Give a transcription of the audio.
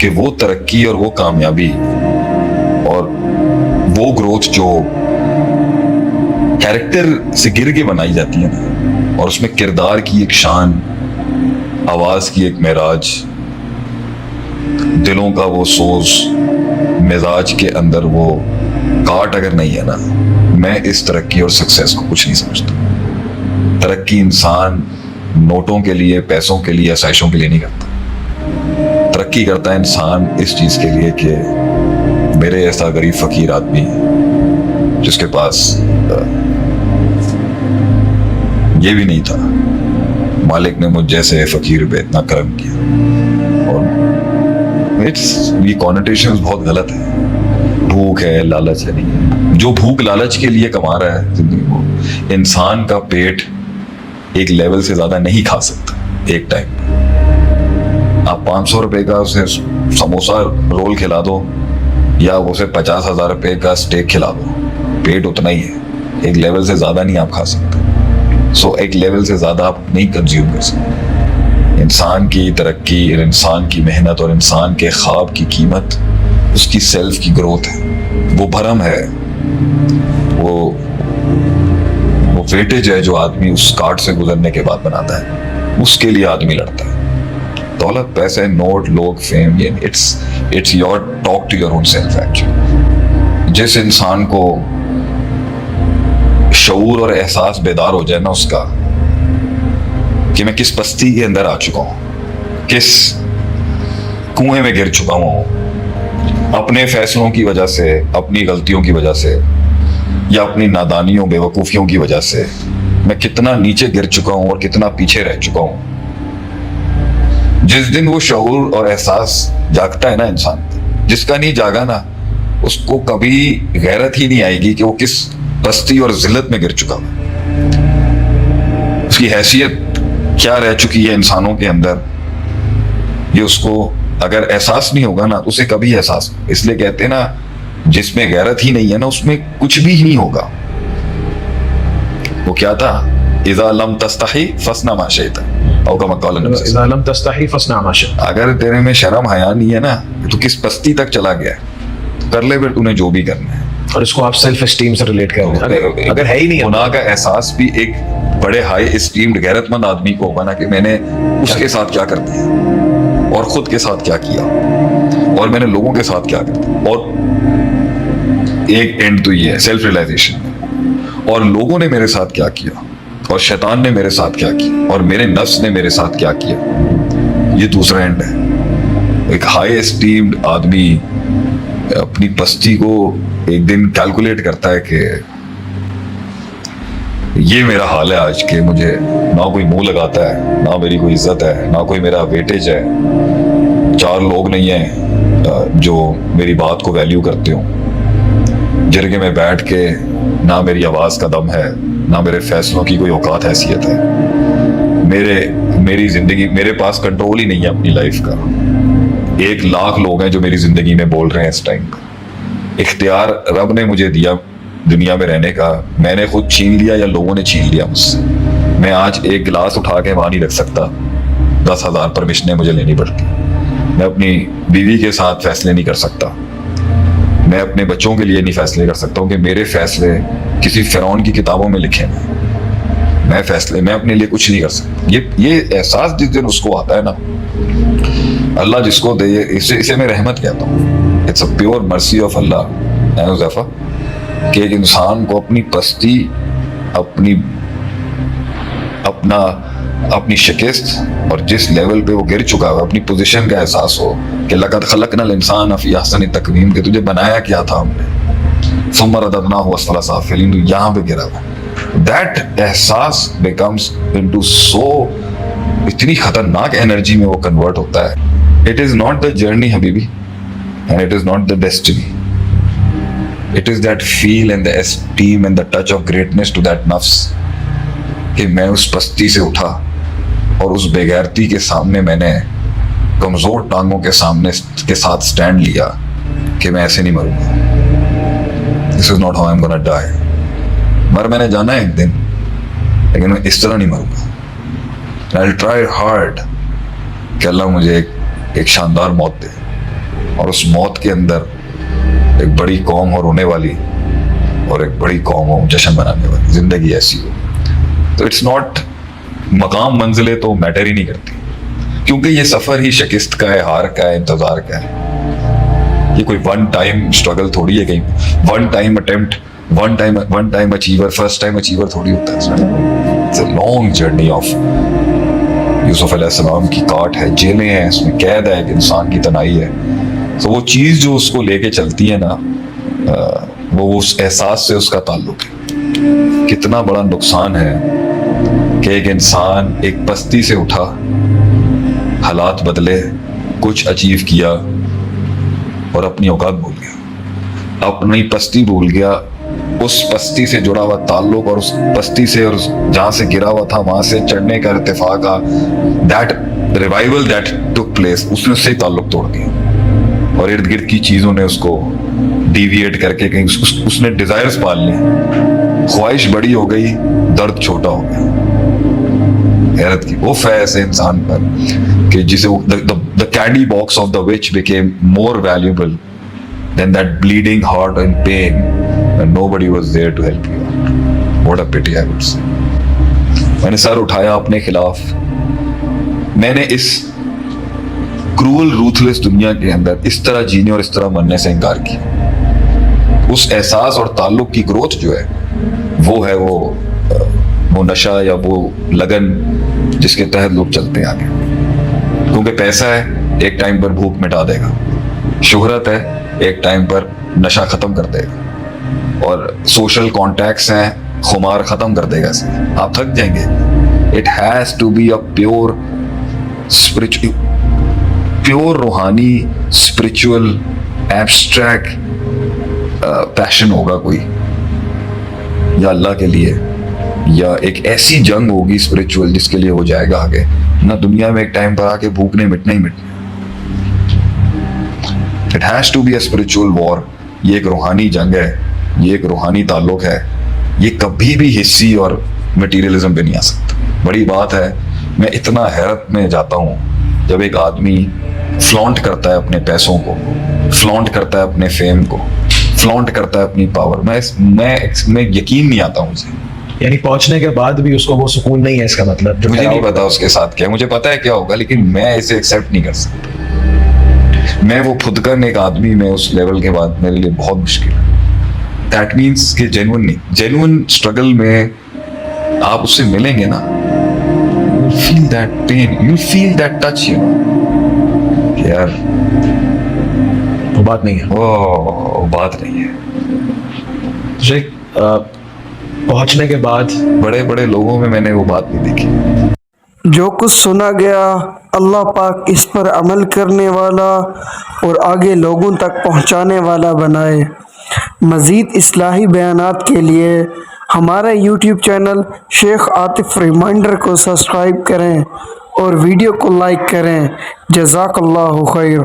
कि वो तरक्की और वो कामयाबी और वो ग्रोथ जो कैरेक्टर से गिर के बनाई जाती है ना, और उसमें किरदार की एक शान, आवाज की एक महराज, दिलों का वो सोज, मिजाज के अंदर वो काट अगर नहीं है ना, मैं इस तरक्की और सक्सेस को कुछ नहीं समझता। तरक्की इंसान नोटों के लिए, पैसों के लिए, आसाइशों के लिए नहीं करता। तरक्की करता है इंसान इस चीज के लिए कि मेरे ऐसा गरीब फकीर आदमी जिसके पास ये भी नहीं था, मालिक ने मुझ जैसे फकीर पे इतना करम किया। और ये कॉनोटेशंस बहुत गलत है। भूख है, लालच है, नहीं है। जो भूख लालच के लिए कमा रहा है जिंदगी को, इंसान का पेट एक लेवल से ज्यादा नहीं खा सकता एक टाइम। आप 500 रुपए का उसे समोसा रोल खिला दो या उसे 50,000 रुपए का स्टेक खिला दो, पेट उतना ही है। एक लेवल से ज्यादा नहीं आप खा सकते। सो एक लेवल से ज्यादा आप नहीं कंज्यूम कर सकते। इंसान की तरक्की, इंसान की मेहनत और इंसान के ख्वाब की कीमत उसकी सेल्फ की ग्रोथ है। वो भरम है, वो वेटेज है जो आदमी उस कार्ड से गुजरने के बाद बनाता है। उसके लिए आदमी लड़ता है। दौलत, पैसे, नोट, लोग, फेम, ये it's your talk to your own self actually. जिस इंसान को शऊर और एहसास बेदार हो जाए ना उसका कि मैं किस पस्ती के अंदर आ चुका हूं, किस कुएं में गिर चुका हूं अपने फैसलों की वजह से, अपनी गलतियों की वजह से या अपनी नादानियों, बेवकूफियों की वजह से मैं कितना नीचे गिर चुका हूं और कितना पीछे रह चुका हूं। जिस दिन वो शऊर और एहसास जागता है ना इंसान, जिसका नहीं जागा ना, उसको कभी गैरत ही नहीं आएगी कि वो किस पस्ती और जिल्लत में गिर चुका है। उसकी हैसियत क्या रह चुकी है इंसानों के अंदर, ये उसको अगर एहसास नहीं होगा ना, उसे कभी एहसास। इसलिए कहते हैं ना, जिसमें गैरत ही नहीं है ना, उसमें कुछ भी नहीं होगा। वो क्या था, इज़ा लम तस्तही फस्ना मा शि'ता, इज़ा लम तस्तही फस्ना मा शि'ता। अगर तेरे में शर्म हया नहीं है ना, तो किस पस्ती तक चला गया, कर ले फिर तूने जो भी करना है। और इसको आप सेल्फ एस्टीम से रिलेट कर रहे हैं। अगर है ही नहीं, गुनाह का एहसास भी एक बड़े हाई एस्टीम्ड गैरतमंद आदमी को होगा ना, कि मैंने उसके साथ क्या कर दिया और खुद के साथ क्या किया और मैंने लोगों के साथ क्या कर दिया। और एक एंड तो ये है सेल्फ रियलाइजेशन, और लोगों ने मेरे साथ क्या किया और शैतान ने मेरे साथ क्या किया और मेरे नफ्स ने मेरे साथ क्या किया, ये दूसरा एंड है। एक हाई एस्टीम्ड आदमी अपनी पस्ती को एक दिन कैलकुलेट करता है कि ये मेरा हाल है आज के, मुझे ना कोई मुंह लगाता है, ना मेरी कोई इज्जत है, ना कोई मेरा वेटेज है, 4 लोग नहीं हैं जो मेरी बात को वैल्यू करते हो, जिरगे में बैठ के ना मेरी आवाज का दम है, ना मेरे फैसलों की कोई औकात हैसियत है। मेरी जिंदगी, मेरे पास कंट्रोल ही नहीं है अपनी लाइफ का। 1 लाख लोग हैं जो मेरी जिंदगी में बोल रहे हैं इस टाइम पर। इख्तियार रब ने मुझे दिया दुनिया में रहने का, मैंने खुद छीन लिया या लोगों ने छीन लिया मुझसे। मैं आज एक गिलास उठा के वहां नहीं रख सकता, 10,000 परमिशनें मुझे लेनी पड़ती। मैं अपनी बीवी के साथ फैसले नहीं कर सकता, मैं अपने बच्चों के लिए नहीं फैसले कर सकता हूँ कि मेरे फैसले किसी फिरौन की किताबों में लिखे हैं। मैं अपने लिए कुछ नहीं कर सकता। ये एहसास जिस दिन उसको आता है ना, अल्लाह जिसको दे, इसे मैं रहमत कहता हूँ। It's a pure mercy of Allah Huzaifa, कि एक इंसान को अपनी पस्ती, अपनी शिकस्त और जिस लेवल पे वो गिर चुका है, अपनी पोजीशन का एहसास हो कि लक़द ख़लक़नल इंसान फ़ी अहसनि तक़वीम, कि तुझे बनाया क्या था हमने, सुम्मा रददनाहु अस्फ़ला साफ़िलीन, तो यहाँ पे गिरा हुआ। दैट एहसास बिकम्स इनटू सो, इतनी खतरनाक एनर्जी में वो कन्वर्ट होता है। It is not the journey हबीबी, and it is not the destiny, it is that feel and the esteem and the touch of greatness to that नफ्स, कि मैं उस पस्ती से उठा और उस बेगैरती के सामने मैंने कमजोर टांगों के साथ स्टैंड लिया कि मैं ऐसे नहीं मरूंगा। This is not how I am gonna die. मर मैंने जाना है एक दिन, लेकिन मैं इस तरह नहीं मरूंगा। आई विल ट्राई हार्ड कि अल्लाह मुझे एक शानदार मौत दे। और उस मौत के अंदर एक बड़ी कौम हो रोने वाली और एक बड़ी कौम हो जश्न मनाने वाली। जिंदगी ऐसी हो तो इट्स नॉट, मकाम मंजिलें तो मैटर ही नहीं करती, क्योंकि ये सफर ही शिकस्त का है, हार का है, इंतजार का है। ये कोई वन टाइम स्ट्रगल थोड़ी है, कहीं one time attempt, one time achiever, first time achiever थोड़ी होता है। It's a long journey of Yusuf अलैहिस्सलाम की काट है, जेलें हैं, उसमें कैद है, एक इंसान की तनाई है। तो वो चीज़ जो उसको लेके चलती है ना, वो उस एहसास से उसका ताल्लुक है। कितना बड़ा नुकसान है कि एक इंसान एक पस्ती से उठा, हालात बदले, कुछ अचीव किया और अपनी औकात भूल गया, अपनी पस्ती भूल गया, उस पस्ती से जुड़ा हुआ ताल्लुक और उस पस्ती से और जहां से गिरा हुआ था वहां से चढ़ने का इत्तेफाक का that revival that took place, उसने उससे ताल्लुक तोड़ दिया और इर्द गिर्द की चीजों ने उसको डिविएट करके कहीं उसने डिजायर्स पाल ली, ख्वाहिश बड़ी हो गई, दर्द छोटा हो गया। हैरत की उफ है ऐसे इंसान पर कि जिसे the candy box of the witch became more valuable than that bleeding heart and pain and nobody was there to help you out. What a pity, I would say. मैंने सर उठाया अपने खिलाफ। मैंने इस क्रूअल रूथलेस दुनिया के अंदर इस तरह जीने और इस तरह मरने से इनकार किया। उस एहसास और ताल्लुक की ग्रोथ जो है वो नशा या वो लगन जिसके तहत लोग चलते हैं आगे। क्योंकि पैसा है, एक टाइम पर भूख मिटा देगा, शोहरत है, एक टाइम पर नशा खत्म कर देगा, और सोशल कॉन्टैक्ट्स हैं, खुमार खत्म कर देगा इसे, आप थक जाएंगे। It has to be a pure spiritual, pure रूहानी, स्पिरिचुअल, एब्स्ट्रैक्ट पैशन होगा कोई, या अल्लाह के लिए, या एक ऐसी जंग होगी स्पिरिचुअल जिसके लिए वो जाएगा आगे। ना दुनिया में एक टाइम पर आके भूखने मिटना ही मिटना। It has to be a spiritual war. ये एक रूहानी जंग है, ये एक रूहानी ताल्लुक है, ये कभी भी हिस्सी और मटीरियलिज्म पे नहीं आ सकता। बड़ी बात है, मैं इतना हैरत में जाता हूँ जब एक आदमी फ्लॉन्ट करता है अपने पैसों को, फ्लॉन्ट करता है अपने फेम को, फ्लॉन्ट करता है अपनी पावर। मैं यकीन नहीं आता मुझे। यानी पहुंचने के बाद भी उसको वो सुकून नहीं है, इसका मतलब मुझे नहीं पता उसके साथ क्या, मुझे पता है क्या होगा, लेकिन मैं इसे एक्सेप्ट नहीं कर सकता। मैं वो फुदकन एक आदमी में उस लेवल के बाद मेरे लिए बहुत मुश्किल है। दैट मीन्स कि जेन्युइन नहीं, जेन्युइन स्ट्रगल में आप उससे मिलेंगे ना, feel that pain, you feel that touch, you know यार वो बात नहीं है, वो बात नहीं है। पहुंचने के बाद बड़े बड़े लोगों में मैंने वो बात नहीं देखी। जो कुछ सुना गया, अल्लाह पाक इस पर अमल करने वाला और आगे लोगों तक पहुंचाने वाला बनाए। मज़ीद इस्लाही बयानात के लिए हमारा YouTube channel Sheikh Atif reminder को सब्सक्राइब करें और वीडियो को लाइक करें। जज़ाकल्लाहु खैर।